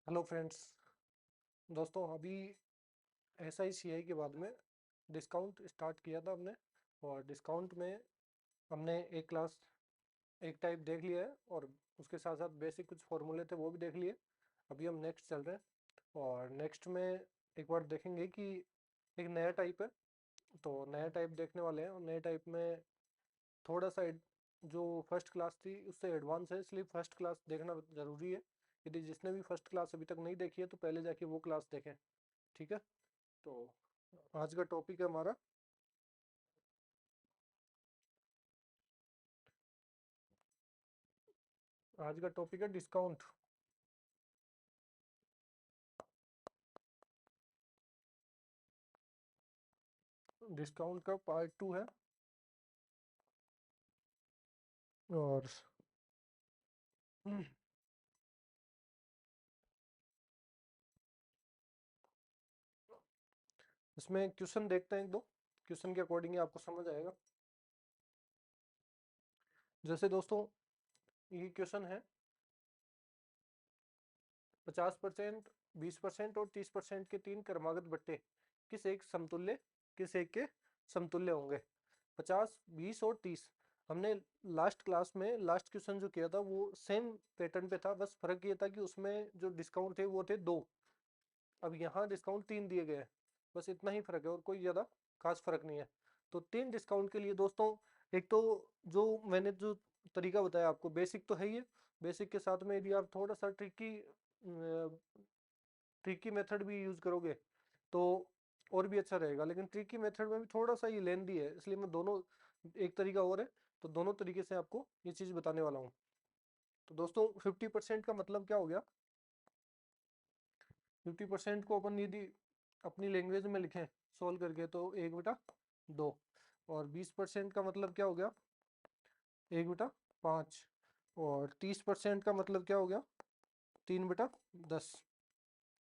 Hello friends. दोस्तों अभी SICI के बाद में डिस्काउंट स्टार्ट किया था हमने। और डिस्काउंट में हमने एक क्लास एक टाइप देख लिया है और उसके साथ साथ बेसिक कुछ फॉर्मूले थे वो भी देख लिए। अभी हम नेक्स्ट चल रहे हैं और नेक्स्ट में एक बार देखेंगे कि एक नया टाइप है। तो नया टाइप देखने वाले हैं और नए टाइप में थोड़ा सा जो फर्स्ट क्लास थी उससे एडवांस है, इसलिए फर्स्ट क्लास देखना ज़रूरी है। यदि जिसने भी फर्स्ट क्लास अभी तक नहीं देखी है तो पहले जाके वो क्लास देखें। ठीक है। तो आज का टॉपिक है हमारा, आज का टॉपिक है डिस्काउंट। डिस्काउंट का पार्ट 2 है। और इसमें क्वेश्चन देखते हैं, एक दो क्वेश्चन के अकॉर्डिंग ही आपको समझ आएगा। जैसे दोस्तों ये क्वेश्चन है, 50%, 20% और 30% के तीन क्रमागत बट्टे किस एक के समतुल्य होंगे। 50, 20 और 30। हमने लास्ट क्लास में लास्ट क्वेश्चन जो किया था वो सेम पैटर्न पे था, बस फर्क ये था कि उसमें जो डिस्काउंट थे वो थे दो। अब यहाँ डिस्काउंट 3 दिए गए हैं, बस इतना ही फर्क है और कोई ज़्यादा खास फर्क नहीं है। तो 3 डिस्काउंट के लिए दोस्तों, एक तो जो मैंने जो तरीका बताया आपको बेसिक तो है ही है। बेसिक के साथ में यदि आप थोड़ा सा ट्रिकी मेथड भी यूज़ करोगे तो और भी अच्छा रहेगा, लेकिन ट्रिकी मेथड में भी थोड़ा सा ये लेंदी है, इसलिए मैं दोनों, एक तरीका और है तो दोनों तरीके से आपको ये चीज़ बताने वाला हूँ। तो दोस्तों 50% का मतलब क्या हो गया। 50% को अपन यदि अपनी लैंग्वेज में लिखें सोल्व करके तो 1/2। और 20% का मतलब क्या हो गया, 1/5। और 30% का मतलब क्या हो गया, 3/10।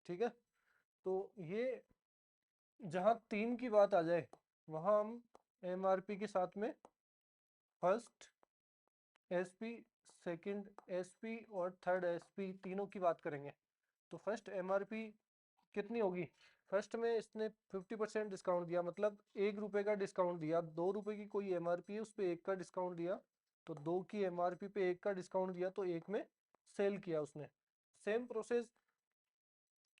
ठीक है। तो ये जहाँ 3 की बात आ जाए वहाँ हम MRP के साथ में फर्स्ट SP, सेकंड SP और थर्ड SP तीनों की बात करेंगे। तो फर्स्ट MRP कितनी होगी। फर्स्ट में इसने 50% डिस्काउंट दिया, मतलब 1 रुपए का डिस्काउंट दिया। 2 रुपए की कोई MRP है, उस पर 1 का डिस्काउंट दिया। तो 2 की MRP पे 1 का डिस्काउंट दिया तो 1 में सेल किया उसने। सेम प्रोसेस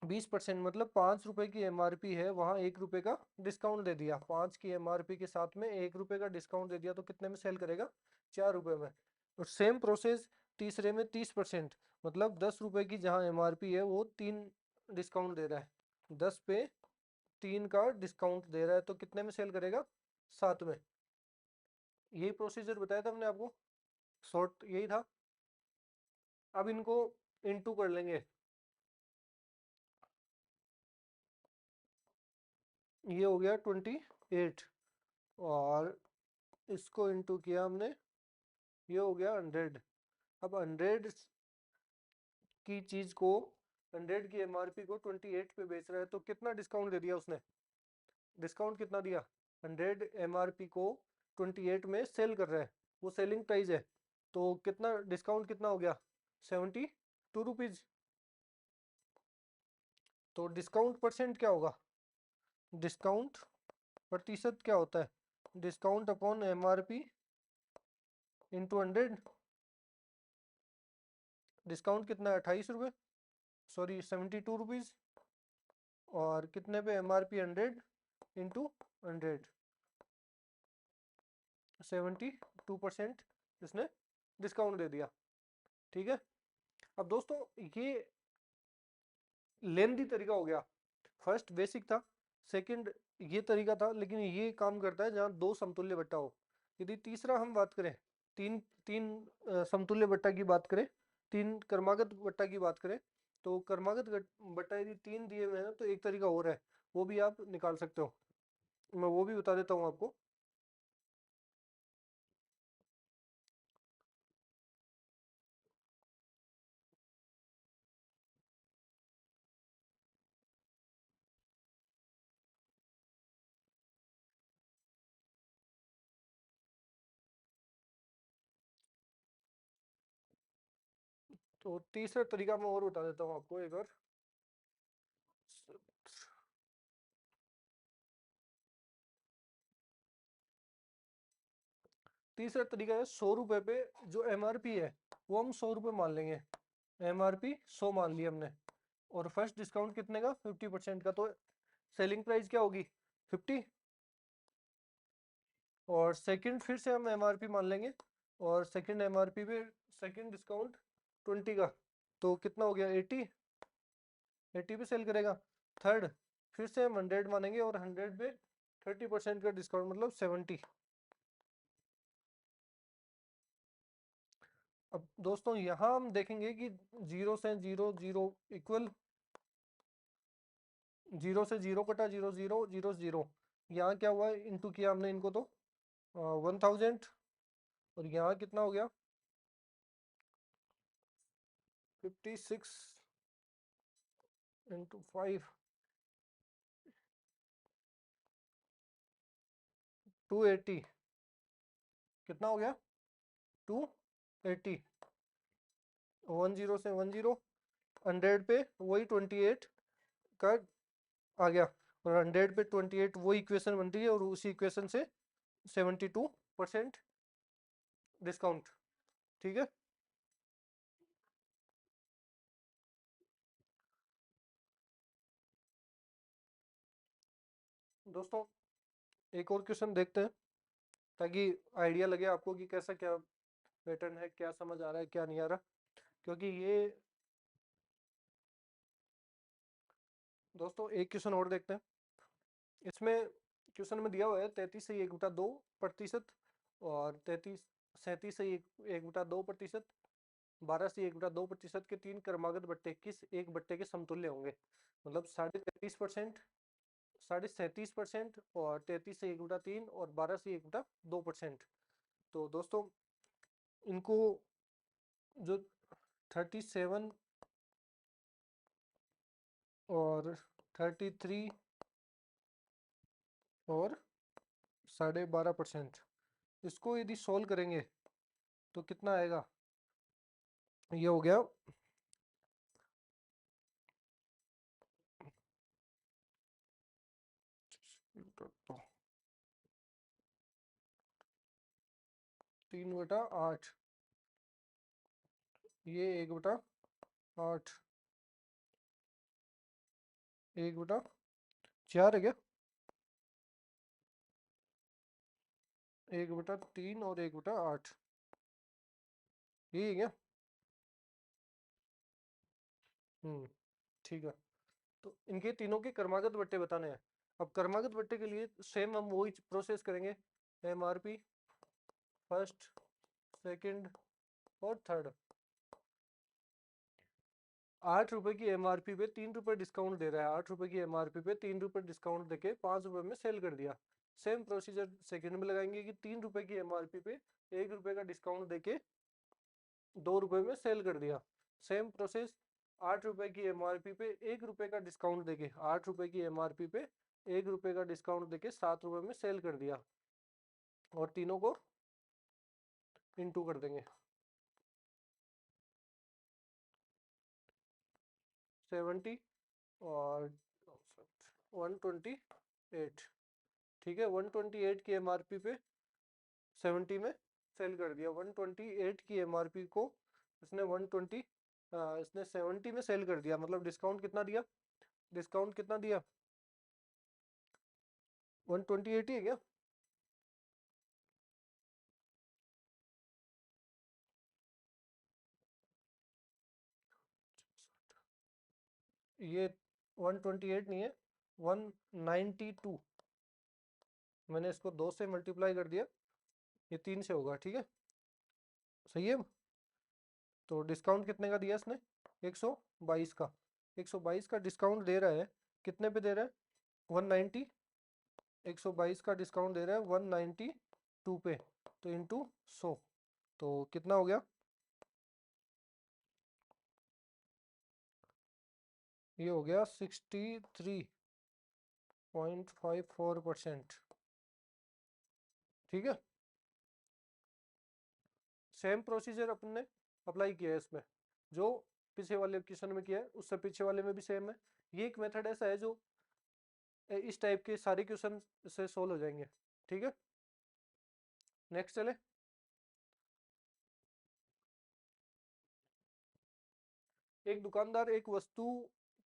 20%, मतलब 5 रुपए की MRP है, वहाँ 1 रुपए का डिस्काउंट दे दिया। 5 की MRP के साथ में 1 रुपए का डिस्काउंट दे दिया तो कितने में सेल करेगा, 4 रुपए में। और सेम प्रोसेस तीसरे में 30%, मतलब 10 रुपए की जहाँ MRP है वो 3 डिस्काउंट दे रहा है। 10 पे 3 का डिस्काउंट दे रहा है तो कितने में सेल करेगा, 7 में। यही प्रोसीजर बताया था हमने आपको, शॉर्ट यही था। अब इनको इनटू कर लेंगे। ये हो गया 28 और इसको इनटू किया हमने, ये हो गया 100। अब 100 की चीज को, 100 की MRP को 28 पे बेच रहा है तो कितना डिस्काउंट दे दिया उसने। डिस्काउंट कितना दिया, 100 MRP को 28 में सेल कर रहा है, वो सेलिंग प्राइस है। तो कितना डिस्काउंट कितना हो गया, 72 रुपीज। तो डिस्काउंट परसेंट क्या होगा, डिस्काउंट प्रतिशत क्या होता है, discount upon MRP into 100। Discount कितना है, 28 रुपये, सॉरी 72 रुपीज। और कितने पे MRP 100 इंटू 100, 72% इसने डिस्काउंट दे दिया। ठीक है। अब दोस्तों ये लेंदी तरीका हो गया। फर्स्ट बेसिक था, सेकंड ये तरीका था, लेकिन ये काम करता है जहाँ दो समतुल्य बट्टा हो। यदि तीसरा हम बात करें, तीन तीन समतुल्य बट्टा की बात करें, तीन क्रमागत बट्टा की बात करें, तो बट्टा यदि 3 दिए हुए हैं तो एक तरीका और है, वो भी आप निकाल सकते हो। मैं वो भी बता देता हूँ आपको। तो तीसरा तरीका मैं और बता देता हूँ आपको एक और। तीसरा तरीका है 100 रुपए पे जो एमआरपी है वो हम 100 रुपए मान लेंगे। एमआरपी 100 मान लिया हमने, और फर्स्ट डिस्काउंट कितने का, 50% का, तो सेलिंग प्राइस क्या होगी, 50। और सेकंड फिर से हम एमआरपी मान लेंगे, और सेकंड एमआरपी पे सेकंड डिस्काउंट 20 का, तो कितना हो गया, 80। 80 पे सेल करेगा। थर्ड फिर से हम 100 मानेंगे, और 100 पे 30% का डिस्काउंट मतलब 70। अब दोस्तों यहाँ हम देखेंगे कि जीरो से जीरो, जीरो इक्वल, जीरो से जीरो कटा, जीरो जीरो, जीरो जीरो, यहाँ क्या हुआ, इनटू किया हमने इनको, तो 1000। और यहाँ कितना हो गया, 56 इंटू 5, 280। कितना हो गया, 280। 10 से 10, 100 पे वही 28 का आ गया, और 100 पे 28 वही इक्वेशन बन रही है, और उसी इक्वेशन से 72% डिस्काउंट। ठीक है दोस्तों, एक और क्वेश्चन देखते हैं, ताकि आइडिया लगे आपको कि कैसा क्या पैटर्न है, क्या समझ आ रहा है, क्या नहीं आ रहा। क्योंकि ये दोस्तों एक क्वेश्चन और देखते हैं। इसमें क्वेश्चन में दिया हुआ है 33 से 1/2%, और 37 से एक बटा 2%, 12 से 1/2% के तीन क्रमागत बट्टे किस एक बट्टे के समतुल्य होंगे। मतलब 33.5%, 37%, और 33 से 1/3, और 12 से 1/2%। तो दोस्तों इनको जो 37 और 33 और 12.5%, इसको यदि सोल्व करेंगे तो कितना आएगा, ये हो गया 3/8, ये 1/8, 1/4 है क्या, 1/3 और 1/8, यही है क्या। ठीक है। तो इनके तीनों के क्रमागत बट्टे बताने हैं। अब क्रमागत बट्टे के लिए सेम हम वही प्रोसेस करेंगे, एमआरपी फर्स्ट, सेकंड और थर्ड। 8 रुपए की एमआरपी पे 3 रुपए डिस्काउंट दे रहा है, 8 रुपए की एमआरपी पे 3 रुपए डिस्काउंट देके 5 रुपए में सेल कर दिया। सेम प्रोसीजर सेकंड में लगाएंगे कि 3 रुपए की एमआरपी पे 1 रुपए का डिस्काउंट देके 2 रुपए में सेल कर दिया। सेम प्रोसेस 8 रुपए की एमआरपी पे 1 रुपए का डिस्काउंट देके, 8 रुपए की एमआरपी पे 1 रुपए का डिस्काउंट देके 7 रुपए में सेल कर दिया, और तीनों को इनटू कर देंगे। 70 और 128। ठीक है, 128 की एमआरपी पे 70 में सेल कर दिया। 128 की एमआरपी को इसने 70 में सेल कर दिया, मतलब डिस्काउंट कितना दिया, डिस्काउंट कितना दिया, 128 ही है क्या। ये 128 नहीं है, 192। मैंने इसको 2 से मल्टीप्लाई कर दिया, ये 3 से होगा, ठीक है, सही है। तो डिस्काउंट कितने का दिया इसने, 122 का, 122 का डिस्काउंट दे रहा है, कितने पे दे रहा है, 190। 122 का डिस्काउंट दे रहा है 192 पे, तो इंटू 100, तो कितना हो गया, ये हो गया 63.54%। ठीक है, सेम प्रोसीजर अपन ने अप्लाई किया है इसमें। जो पीछे वाले क्वेश्चन में किया है उससे पीछे वाले में भी सेम है। ये एक मेथड ऐसा है जो इस टाइप के सारे क्वेश्चन से सोल्व हो जाएंगे। ठीक है, नेक्स्ट चले। एक दुकानदार एक वस्तु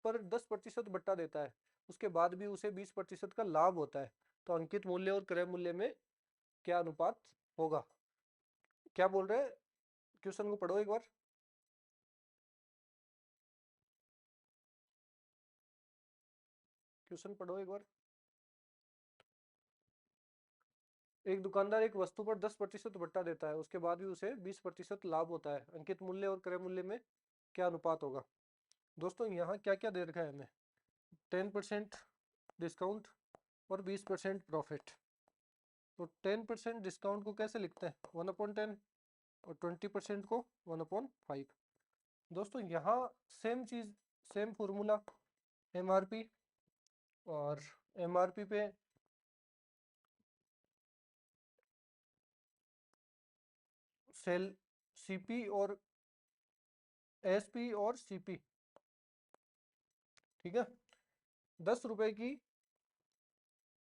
पर 10% बट्टा देता है, उसके बाद भी उसे 20% का लाभ होता है, तो अंकित मूल्य और क्रय मूल्य में क्या अनुपात होगा? क्या बोल रहे हैं, क्वेश्चन को पढ़ो एक बार। क्वेश्चन पढ़ो एक बार। एक दुकानदार एक वस्तु पर 10% बट्टा देता है, उसके बाद भी उसे 20% लाभ होता है, अंकित मूल्य और क्रय मूल्य में क्या अनुपात होगा? दोस्तों यहाँ क्या क्या दे रखा है हमें? 10% डिस्काउंट और 20% प्रॉफिट। तो 10% डिस्काउंट को कैसे लिखते हैं? 1/10, और 20% को 1/5। दोस्तों यहाँ सेम चीज, सेम फॉर्मूला, एमआरपी, और एमआरपी पे सेल सीपी और एसपी और सीपी। ठीक है, 10 रुपए की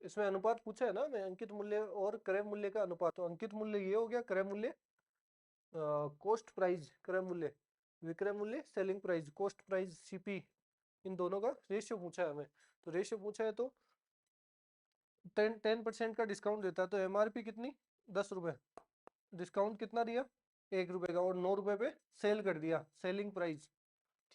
इसमें अनुपात पूछा है ना मैं, अंकित मूल्य और क्रय मूल्य का अनुपात। तो अंकित मूल्य ये हो गया, क्रय मूल्य कॉस्ट प्राइस, क्रय मूल्य विक्रय मूल्य selling price, cost price CP, इन दोनों का रेशियो पूछा है हमें। तो रेशियो पूछा है तो 10% का डिस्काउंट देता है, तो एमआरपी कितनी? 10 रुपए, डिस्काउंट कितना दिया? 1 रुपए का, और 9 रुपए पे सेल कर दिया, सेलिंग प्राइस।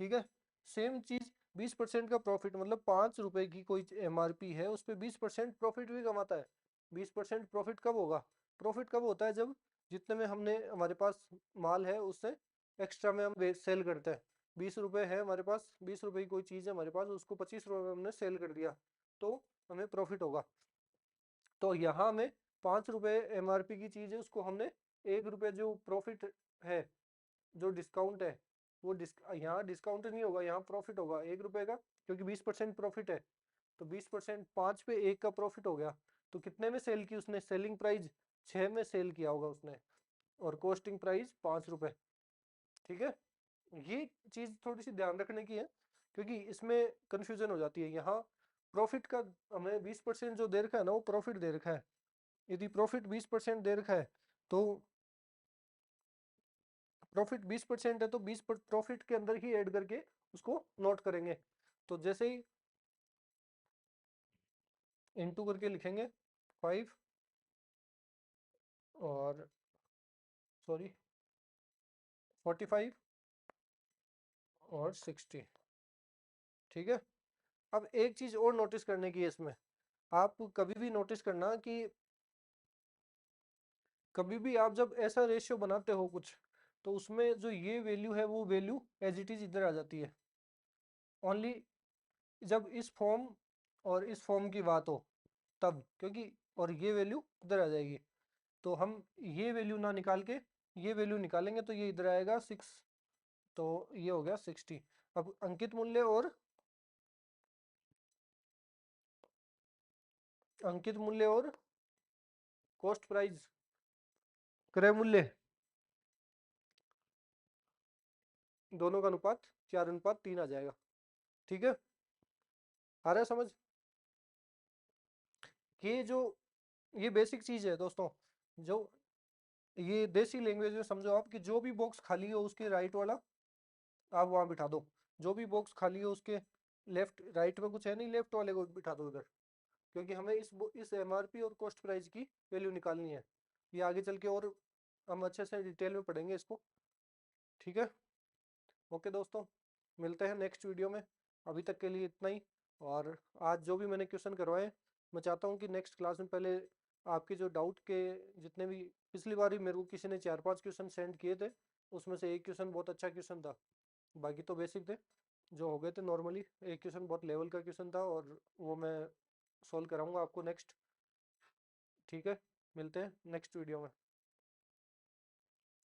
ठीक है, सेम चीज 20% का प्रॉफिट, मतलब 5 रुपए की कोई एमआरपी है, उस पर 20% प्रॉफिट भी कमाता है। 20% प्रॉफिट कब होगा? प्रॉफिट कब होता है? जब जितने में हमने हमारे पास माल है उससे एक्स्ट्रा में हम सेल करते हैं। 20 रुपए है हमारे पास, 20 रुपए की कोई चीज है हमारे पास, उसको 25 रुपए में हमने सेल कर दिया, तो हमें प्रॉफिट होगा। तो यहाँ में 5 रुपए एमआरपी की चीज है, उसको हमने 1 रुपए जो प्रॉफिट है, जो डिस्काउंट है, वो यहाँ डिस्काउंट नहीं होगा, यहाँ प्रॉफिट होगा 1 रुपए का, क्योंकि 20% प्रॉफिट है। तो 20%, 5 पे 1 का प्रॉफिट हो गया। तो कितने में सेल की उसने? सेलिंग प्राइस 6 में सेल किया होगा उसने, और कॉस्टिंग प्राइस 5 रुपए। ठीक है, ये चीज थोड़ी सी ध्यान रखने की है, क्योंकि इसमें कंफ्यूजन हो जाती है। यहाँ प्रॉफिट का हमें 20% जो दे रखा है ना, वो प्रॉफिट दे रखा है। यदि प्रॉफिट 20% दे रखा है, तो प्रॉफिट 20% है, तो 20 प्रॉफिट के अंदर ही ऐड करके उसको नोट करेंगे। तो जैसे ही इनटू करके लिखेंगे 5 और सॉरी 45 और 60। ठीक है, अब एक चीज और नोटिस करने की है इसमें। आप कभी भी नोटिस करना कि कभी भी आप जब ऐसा रेशियो बनाते हो कुछ, तो उसमें जो ये वैल्यू है वो वैल्यू एज इट इज इधर आ जाती है। ओनली जब इस फॉर्म और इस फॉर्म की बात हो तब, क्योंकि और ये वैल्यू इधर आ जाएगी, तो हम ये वैल्यू ना निकाल के ये वैल्यू निकालेंगे, तो ये इधर आएगा 6, तो ये हो गया 60। अब अंकित मूल्य और कॉस्ट प्राइस, क्रय मूल्य, दोनों का अनुपात 4:3 आ जाएगा। ठीक है, आ रहा है समझ? ये जो ये बेसिक चीज है दोस्तों, जो ये देसी लैंग्वेज में समझो आप, कि जो भी बॉक्स खाली हो उसके राइट वाला आप वहां बिठा दो, जो भी बॉक्स खाली हो उसके लेफ्ट, राइट में कुछ है नहीं, लेफ्ट वाले को बिठा दो उधर, क्योंकि हमें इस एमआरपी और कॉस्ट प्राइस की वैल्यू निकालनी है। ये आगे चल के और हम अच्छे से डिटेल में पढ़ेंगे इसको। ठीक है, ओके दोस्तों, मिलते हैं नेक्स्ट वीडियो में। अभी तक के लिए इतना ही। और आज जो भी मैंने क्वेश्चन करवाए, मैं चाहता हूँ कि नेक्स्ट क्लास में पहले आपके जो डाउट के जितने भी, पिछली बार ही मेरे को किसी ने 4-5 क्वेश्चन सेंड किए थे, उसमें से एक क्वेश्चन बहुत अच्छा क्वेश्चन था, बाकी तो बेसिक थे जो हो गए थे नॉर्मली। एक क्वेश्चन बहुत लेवल का क्वेश्चन था, और वो मैं सॉल्व कराऊंगा आपको नेक्स्ट। ठीक है, मिलते हैं नेक्स्ट वीडियो में।